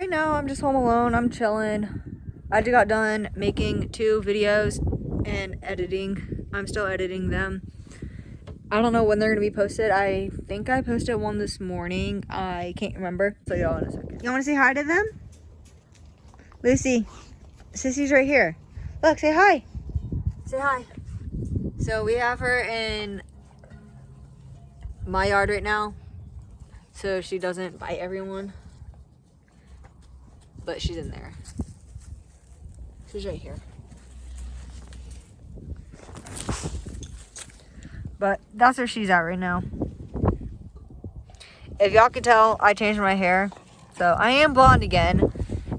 Right now, I'm just home alone. I'm chilling. I just got done making 2 videos and editing. I'm still editing them. I don't know when they're going to be posted. I think I posted one this morning. I can't remember. So y'all in a second. You want to say hi to them? Lucy, Sissy's right here. Look, say hi. Say hi. So we have her in my yard right now, so she doesn't bite everyone. But she's in there. She's right here. But that's where she's at right now. If y'all can tell, I changed my hair. So I am blonde again.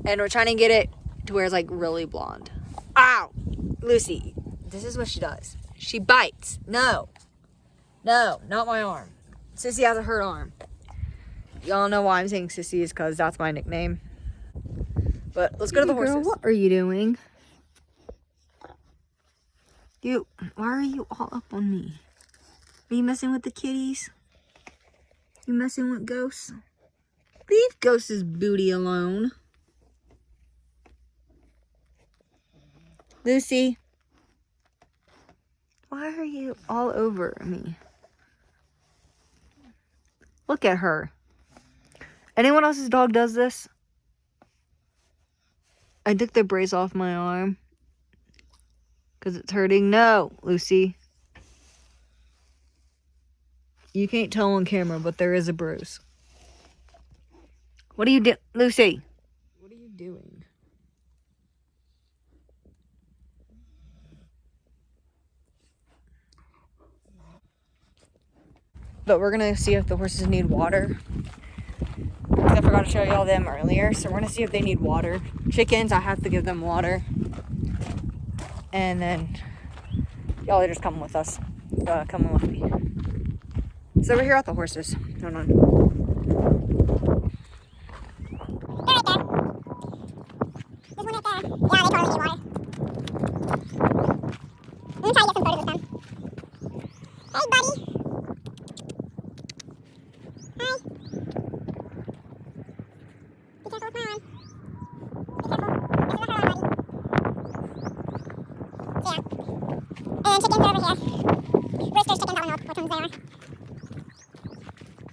And we're trying to get it to where it's like really blonde. Ow! Lucy, this is what she does. She bites. No. No, not my arm. Sissy has a hurt arm. Y'all know why I'm saying Sissy is because that's my nickname. But let's go to the horses. Girl, what are you doing? Why are you all up on me? Are you messing with the kitties? You messing with Ghost? Leave Ghost's booty alone. Lucy, why are you all over me? Look at her. Anyone else's dog does this? I took the brace off my arm because it's hurting. No, Lucy. You can't tell on camera, but there is a bruise. What are you doing? Lucy? What are you doing? But we're going to see if the horses need water. I forgot to show y'all them earlier. So we're going to see if they need water. Chickens, I have to give them water. And then y'all are just coming with us. Coming with me. So we're here at the horses. Hold on. They're right there. There's one right there. Yeah, they totally need water. I'm gonna try to get some photos with them. Hey, buddy. Hi. Be careful with my arm. Be careful. This is a hard one, buddy. Yeah. And then chickens are over here. Roosters, chickens, I don't know which ones they are.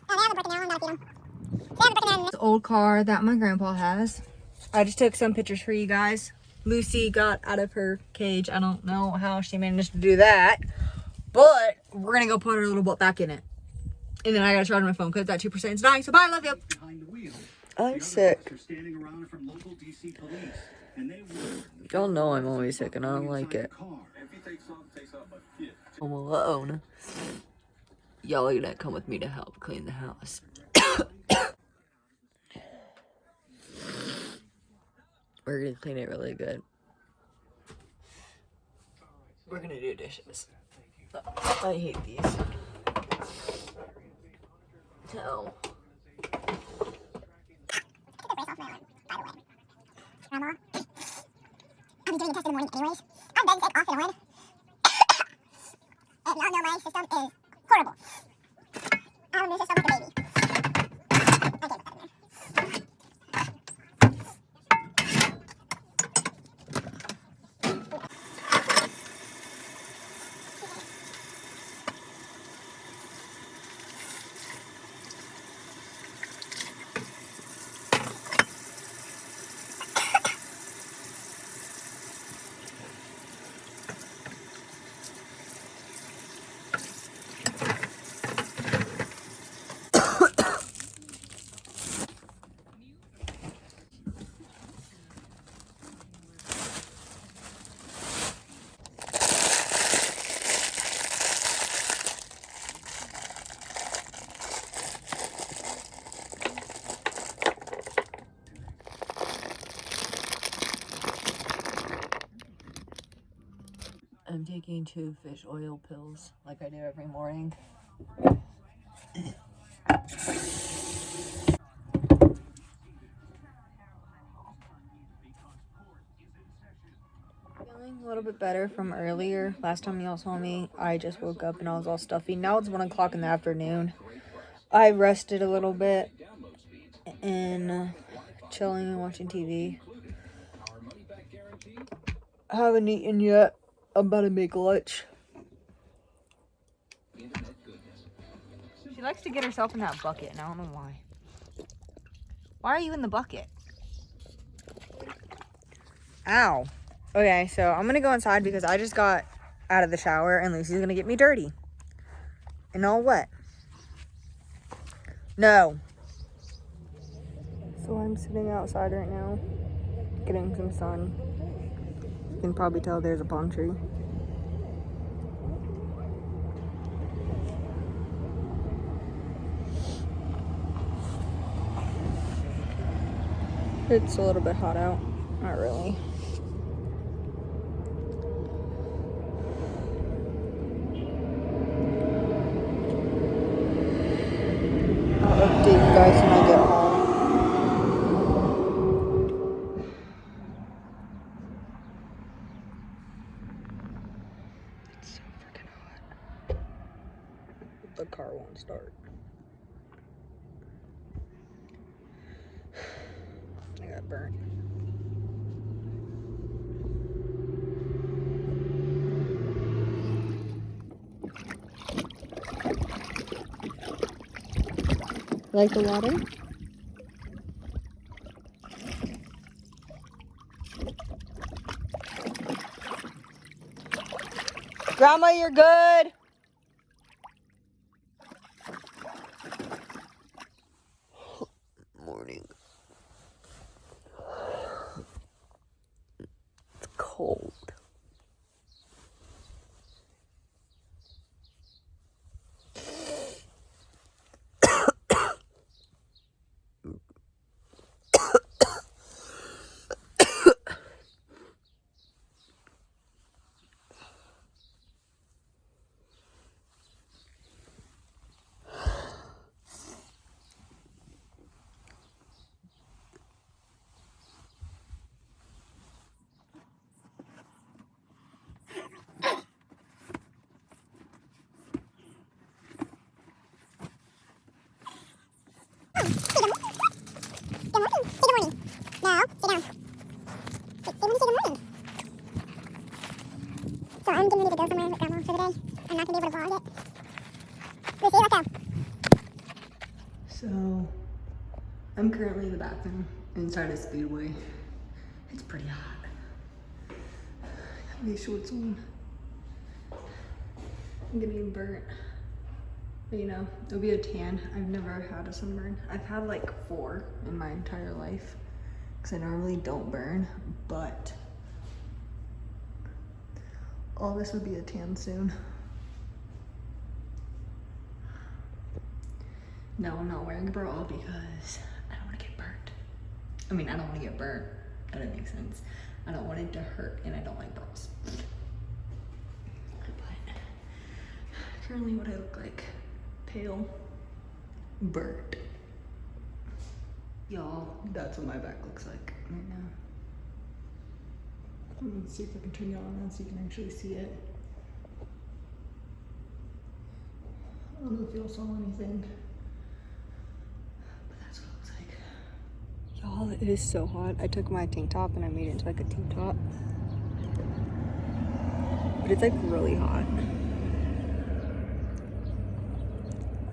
Oh, they have a broken arrow. I'm gonna feed them. They have a broken arrow. This old car that my grandpa has. I just took some pictures for you guys. Lucy got out of her cage. I don't know how she managed to do that. But we're going to go put her little butt back in it. And then I got to charge my phone because that 2% is dying. So bye, love you. I'm sick. Y'all know I'm always sick and I don't like it. I'm alone. Y'all are going to come with me to help clean the house. We're going to clean it really good. We're going to do dishes. I hate these. No. Grandma, I'll be doing a test in the morning anyways. I've been sick off and on. And y'all know my system is horrible. I have a new system with a baby. I can't put that in there. I'm taking 2 fish oil pills like I do every morning. Feeling a little bit better from earlier. Last time y'all saw me, I just woke up and I was all stuffy. Now it's 1 o'clock in the afternoon. I rested a little bit and chilling and watching TV. I haven't eaten yet. I'm about to make lunch. She likes to get herself in that bucket, and I don't know why. Why are you in the bucket? Ow. Okay, so I'm gonna go inside because I just got out of the shower and Lucy's gonna get me dirty. And all wet. No. So I'm sitting outside right now, getting some sun. You can probably tell there's a palm tree. It's a little bit hot out. Not really. I'll update you guys when I get home. It's so freaking hot. The car won't start. I got burnt. Like the water? Grandma, you're good. Morning. It's cold. So I'm getting ready to go somewhere with Grandma for the day. I'm not going to be able to vlog it. Lucy, let's go. So, I'm currently in the bathroom inside a Speedway. It's pretty hot. I have these shorts on. I'm getting burnt. But you know, it'll be a tan. I've never had a sunburn. I've had like 4 in my entire life. Because I normally don't burn, but all this would be a tan soon. No, I'm not wearing a bra because I don't want to get burnt. I mean, I don't want to get burnt. That doesn't make sense. I don't want it to hurt, and I don't like bras. But currently what I look like, pale, burnt. Y'all, that's what my back looks like right now. Let's see if I can turn it on so you can actually see it. I don't know if y'all saw anything. But that's what it looks like. Y'all, it is so hot. I took my tank top and I made it into like a tank top. But it's like really hot. I'm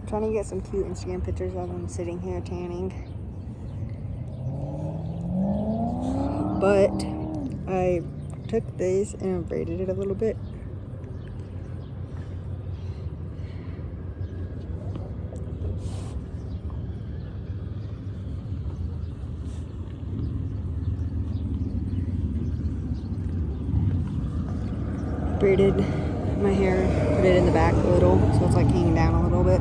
trying to get some cute Instagram pictures of them sitting here tanning. But I took this and braided it a little bit. Braided my hair, put it in the back a little, so it's like hanging down a little bit.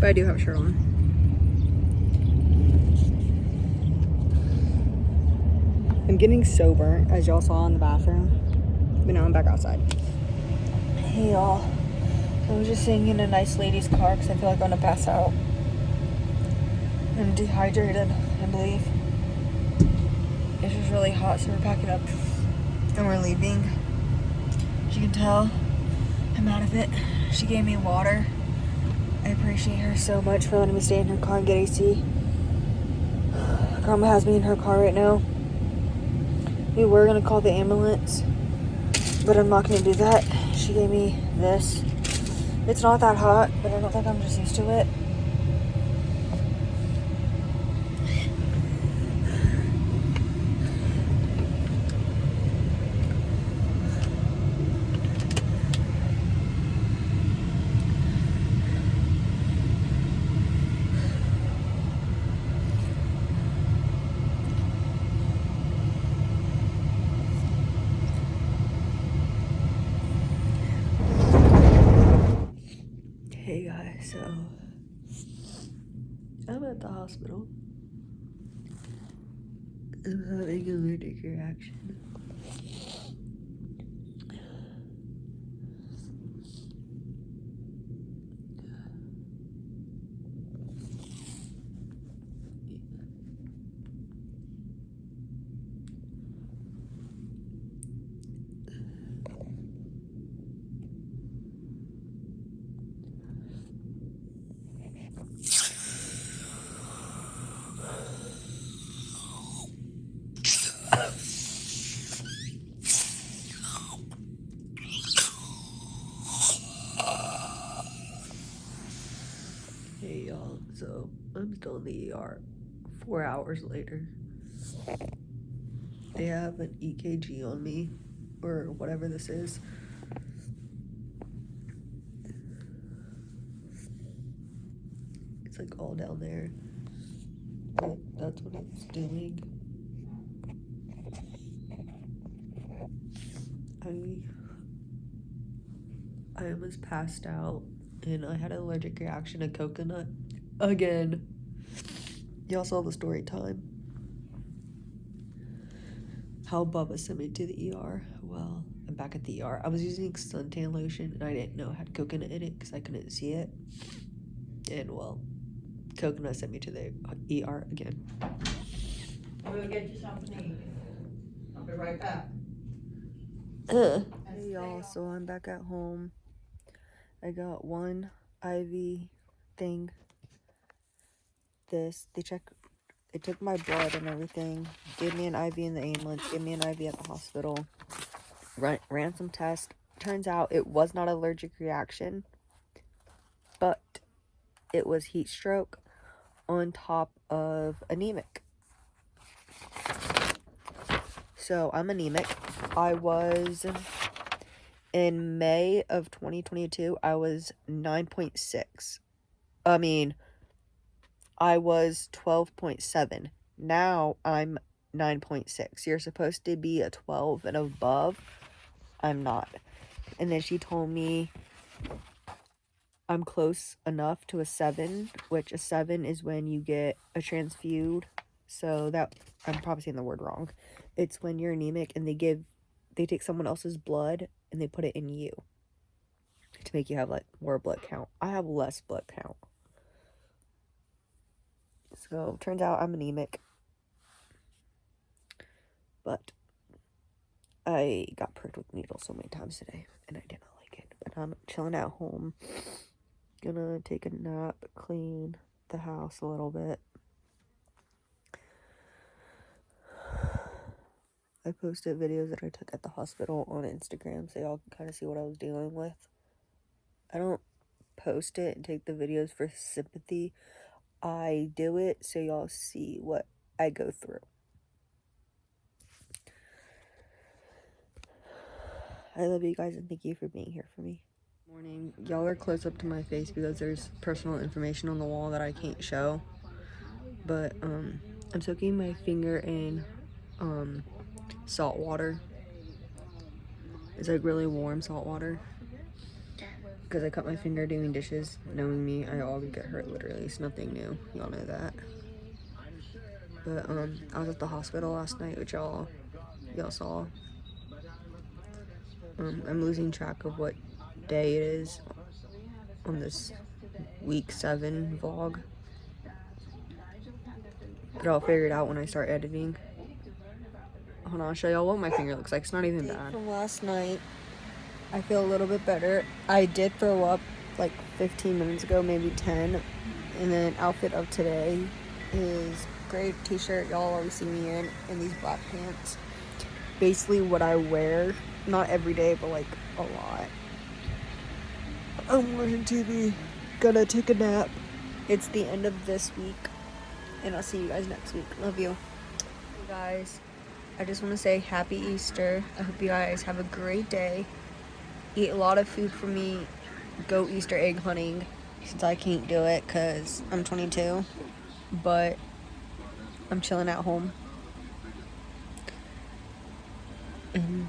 But I do have a shirt on. I'm getting so burnt, as y'all saw in the bathroom. But now I'm back outside. Hey y'all. I was just sitting in a nice lady's car because I feel like I'm gonna pass out. I'm dehydrated, I believe. It's just really hot, so we're packing up and we're leaving. As you can tell, I'm out of it. She gave me water. I appreciate her so much for letting me stay in her car and get AC. Grandma has me in her car right now. We were gonna call the ambulance, but I'm not gonna do that. She gave me this. It's not that hot, but I don't think I'm just used to it. Hey guys, so I'm at the hospital. I'm having an allergic reaction. Hey y'all, so I'm still in the ER 4 hours later. They have an EKG on me, or whatever this is. It's like all down there, but that's what it's doing. I almost passed out, and I had an allergic reaction to coconut again. Y'all saw the story time. How Bubba sent me to the ER. Well, I'm back at the ER. I was using suntan lotion, and I didn't know it had coconut in it because I couldn't see it. And well, coconut sent me to the ER again. I'm gonna get you something to eat. I'll be right back. Hey y'all, so I'm back at home. I got one IV thing. They took my blood and everything, gave me an IV in the ambulance, gave me an IV at the hospital, ran some tests. Turns out it was not an allergic reaction, but it was heat stroke on top of anemic. So I'm anemic. In May of 2022, I was 9.6. I was 12.7. Now I'm 9.6. You're supposed to be a 12 and above. I'm not. And then she told me I'm close enough to a 7, which a 7 is when you get a transfused. So that, I'm probably saying the word wrong. It's when you're anemic and they take someone else's blood and they put it in you to make you have like more blood count. I have less blood count. So turns out I'm anemic. But I got pricked with needles so many times today and I did not like it. But I'm chilling at home. Gonna take a nap, clean the house a little bit. I posted videos that I took at the hospital on Instagram so y'all can kind of see what I was dealing with. I don't post it and take the videos for sympathy. I do it so y'all see what I go through. I love you guys and thank you for being here for me. Morning. Y'all are close up to my face because there's personal information on the wall that I can't show. But I'm soaking my finger in salt water. It's like really warm salt water. Because I cut my finger doing dishes. Knowing me, I always get hurt literally. It's nothing new. Y'all know that. But I was at the hospital last night, which y'all saw. I'm losing track of what day it is on this week 7 vlog. But I'll figure it out when I start editing. Hold on, I'll show y'all what my finger looks like. It's not even bad. From last night, I feel a little bit better. I did throw up like 15 minutes ago, maybe 10. And then outfit of today is gray t-shirt y'all always see me in, and these black pants. Basically what I wear, not every day, but like a lot. I'm watching TV, gonna take a nap. It's the end of this week, and I'll see you guys next week. Love you. Hey guys, I just want to say happy Easter. I hope you guys have a great day. Eat a lot of food for me. Go Easter egg hunting, since I can't do it because I'm 22, but I'm chilling at home. And